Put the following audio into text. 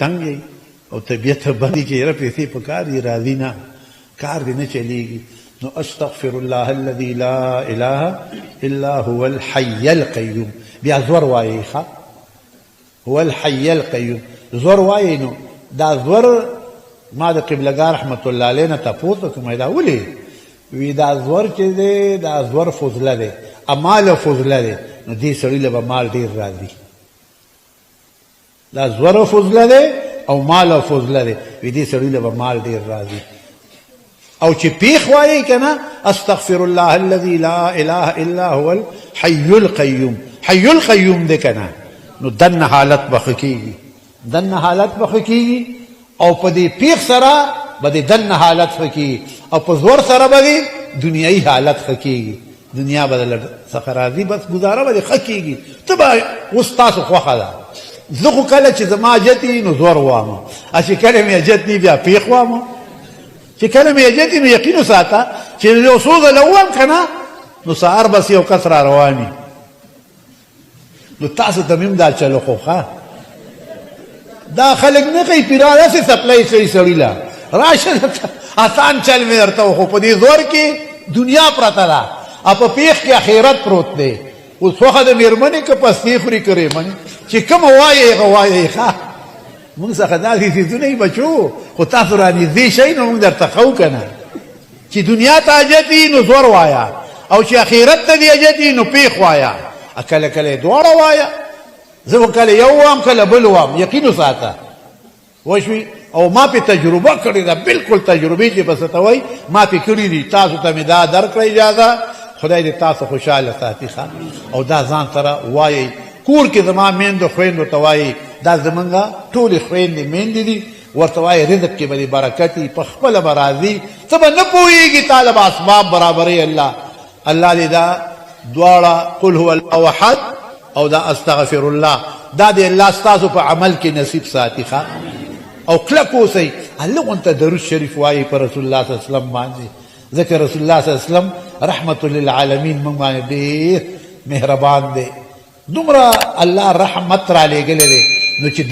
تنګ او طبیعت باندې چې یاره پیسې په کار دي راځي نه کار دې نه چلیږي نو استغفر الله الذي لا اله الا هو الحي القيوم بیا زور وایي ښه هو الحي القيوم زور وایي نو دا زور ما د قبلګار رحمت الله علیه نه تاسو کومه دا ولي وی دا زور چې دی دا زور فضله دی امال فضله دی نو دې سړي له مال ډیر راځي دا زور فضله دی او مال فضله دی وی دې سړي له مال ډیر راځي او چې پیخ وایي کنه استغفر الله الذي لا اله الا هو الحي القيوم حي القيوم دې کنه نو دن حالت بخکیږي دن حالت بخکیږي او په دې پیخ سره به دن حالت خکیږي او په زور سره به دنیایي حالت خکیږي دنیا بدل څخه راځي بس گزاره به خکیږي ته به اوس تاسو خوښه ده زه خو کله چې زما جتي نو زور وامه چې کله مې جتي بیا پیخ وامه چې کله مې جتي نو یقین وساته چې یو څو ځله ووم کنه نو سهار بس یو کس را رواني نو تاسو ته مې دا چلو خو ښه دا خلک نه کوي پیرا داسې سپلای کوي سړي لا راشه آسان چل مې درته خو په دې زور کې دنیا پرته ده او په پیخ کې آخرت پروت دی اوس خوښه د مېرمنې که پستې خوري که ریمنې چې کومه وایې هغه وایې ښه موږ څخه داسې څیزونه یې بچو خو تاسو رانږدې شئ نو موږ درته ښو که نه چې دنیا ته حاجت وي نو زور وایه او چې آخرت ته دې حاجت وي نو پیخ وایه کله کله یې دواړه وایه زه به کله یو وام کله بل وام یقین وساته وشوي او ما پې تجربه کړې ده بلکل تجربې چې بس ته وایي ما پې کړي دي تاسو ته مې دا درکړه اجازه خدای دې تاسو خوشحاله ساتي ښه او دا ځان سره وایي کور کې زما میندو خویندو ته وایي دا زمونږ ټولې خویندې میندې دي ورته وایي رزق کې به دې برکت وي په خپله به راځي ته به نه پوهېږي تا به اسباب برابروي الله دې دا دواړه قل هو الله احد او دا استغفر الله دا دې الله ستاسو په عمل کې نصیب ساتي ښه او کلک اوسئ هلته غونته درود شریف وایي په رسول الله صلی الله علیه وسلم باندې ځکه رسول الله صلی الله علیه وسلم رحمت للعالمین موږ باندې ډېر مهربان دی دومره الله رحمت را لېږلی دی نو چې